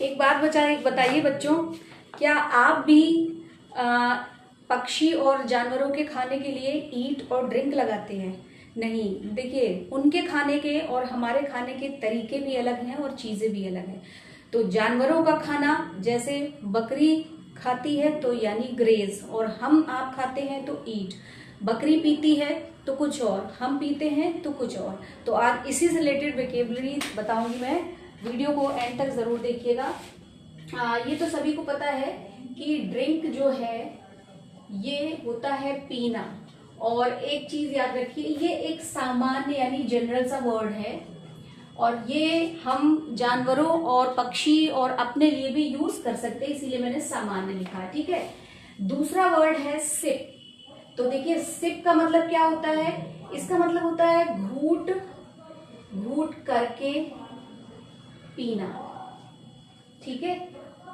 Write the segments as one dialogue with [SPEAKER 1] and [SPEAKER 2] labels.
[SPEAKER 1] एक बात बताइए बच्चों, क्या आप भी पक्षी और जानवरों के खाने के लिए ईट और ड्रिंक लगाते हैं? नहीं, देखिए उनके खाने के और हमारे खाने के तरीके भी अलग हैं और चीज़ें भी अलग हैं। तो जानवरों का खाना जैसे बकरी खाती है तो यानी ग्रेज, और हम आप खाते हैं तो ईट। बकरी पीती है तो कुछ और, हम पीते हैं तो कुछ और। तो आज इसी से रिलेटेड वोकैबुलरी बताऊंगी मैं, वीडियो को एंड तक जरूर देखिएगा। ये तो सभी को पता है कि ड्रिंक जो है ये होता है पीना, और एक चीज याद रखिए, ये एक सामान्य यानी जनरल सा वर्ड है, और ये हम जानवरों और पक्षी और अपने लिए भी यूज कर सकते हैं, इसीलिए मैंने सामान्य लिखा है। ठीक है। दूसरा वर्ड है सिप। तो देखिए सिप का मतलब क्या होता है? इसका मतलब होता है घूट घूट करके पीना। ठीक है।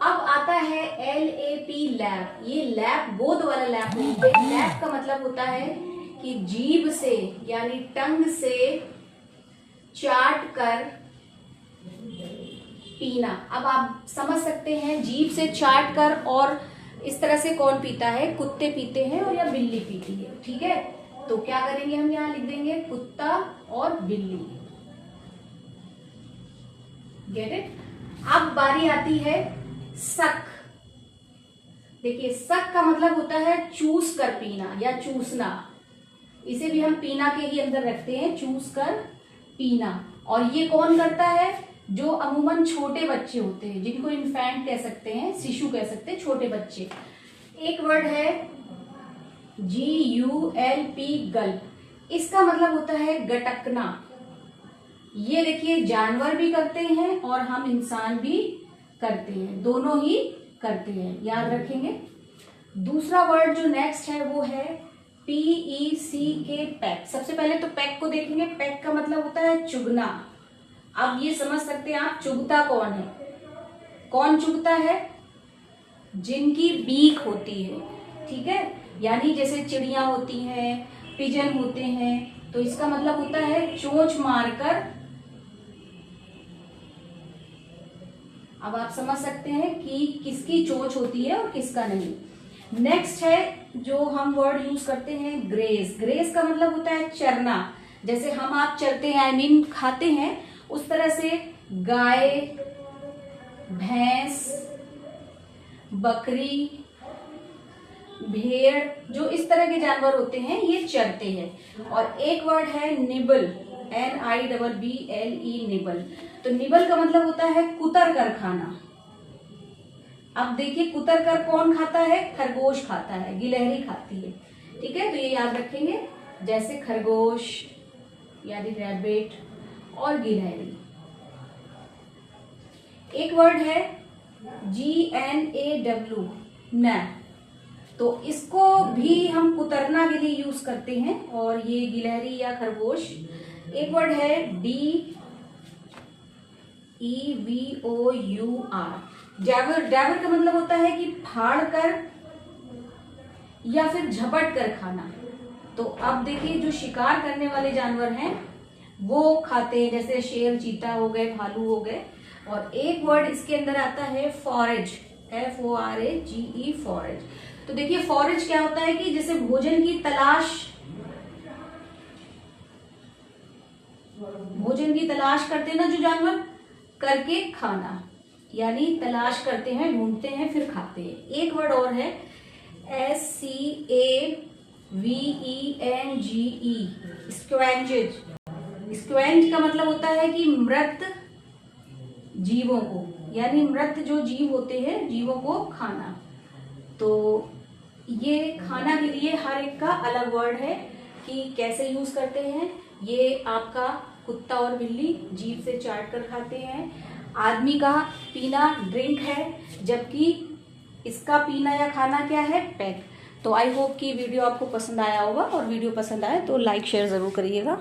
[SPEAKER 1] अब आता है LAP, लैप। ये लैप गोद वाला लैप नहीं है। लैप का मतलब होता है कि जीभ से यानी टंग से चाट कर पीना। अब आप समझ सकते हैं जीभ से चाट कर, और इस तरह से कौन पीता है? कुत्ते पीते हैं और या बिल्ली पीती है। ठीक है। तो क्या करेंगे हम? यहां लिख देंगे कुत्ता और बिल्ली। Get it? अब बारी आती है सक। देखिए सक का मतलब होता है चूस कर पीना या चूसना। इसे भी हम पीना के ही अंदर रखते हैं, चूस कर पीना। और ये कौन करता है? जो अमूमन छोटे बच्चे होते हैं, जिनको इन्फेंट कह सकते हैं, शिशु कह सकते हैं, छोटे बच्चे। एक वर्ड है GULP, गल्प। इसका मतलब होता है गटकना। ये देखिए जानवर भी करते हैं और हम इंसान भी करते हैं, दोनों ही करते हैं, याद रखेंगे। दूसरा वर्ड जो नेक्स्ट है वो है PECK, पैक। सबसे पहले तो पैक को देखेंगे। पैक का मतलब होता है चुगना। अब ये समझ सकते हैं आप, चुगता कौन है? कौन चुगता है? जिनकी बीक होती है। ठीक है। यानी जैसे चिड़िया होती हैं, पिजन होते हैं, तो इसका मतलब होता है चोंच मारकर। अब आप समझ सकते हैं कि किसकी चोंच होती है और किसका नहीं। नेक्स्ट है जो हम वर्ड यूज करते हैं ग्रेज। ग्रेज का मतलब होता है चरना। जैसे हम आप चरते हैं, आई मीन खाते हैं, उस तरह से गाय, भैंस, बकरी, भेड़, जो इस तरह के जानवर होते हैं ये चरते हैं। और एक वर्ड है निबल, NIBBLE, निबल। तो निबल का मतलब होता है कुतर कर खाना। अब देखिए कुतर कर कौन खाता है? खरगोश खाता है, गिलहरी खाती है। ठीक है। तो ये याद रखेंगे, जैसे खरगोश यानी रैबिट और गिलहरी। एक वर्ड है GNAW, न। तो इसको भी हम कुतरना के लिए यूज करते हैं, और ये गिलहरी या खरगोश। एक वर्ड है DEVOUR, डैवर। डैवर का मतलब होता है कि फाड़ कर या फिर झपट कर खाना। तो अब देखिए जो शिकार करने वाले जानवर हैं वो खाते हैं, जैसे शेर, चीता हो गए, भालू हो गए। और एक वर्ड इसके अंदर आता है फॉरेज, FORAGE, फॉरेज। तो देखिए फॉरेज क्या होता है कि जैसे भोजन की तलाश करते हैं ना जो जानवर, करके खाना, यानी तलाश करते हैं, ढूंढते हैं, फिर खाते हैं। एक वर्ड और है SCAVENGE, स्क्वेंजेज। स्क्वेंज का मतलब होता है कि मृत जीवों को, यानी मृत जो जीव होते हैं, जीवों को खाना। तो ये खाना के लिए हर एक का अलग वर्ड है कि कैसे यूज करते हैं। ये आपका कुत्ता और बिल्ली जीभ से चाट कर खाते हैं। आदमी का पीना ड्रिंक है, जबकि इसका पीना या खाना क्या है? पैक। तो आई होप कि वीडियो आपको पसंद आया होगा, और वीडियो पसंद आए तो लाइक शेयर जरूर करिएगा।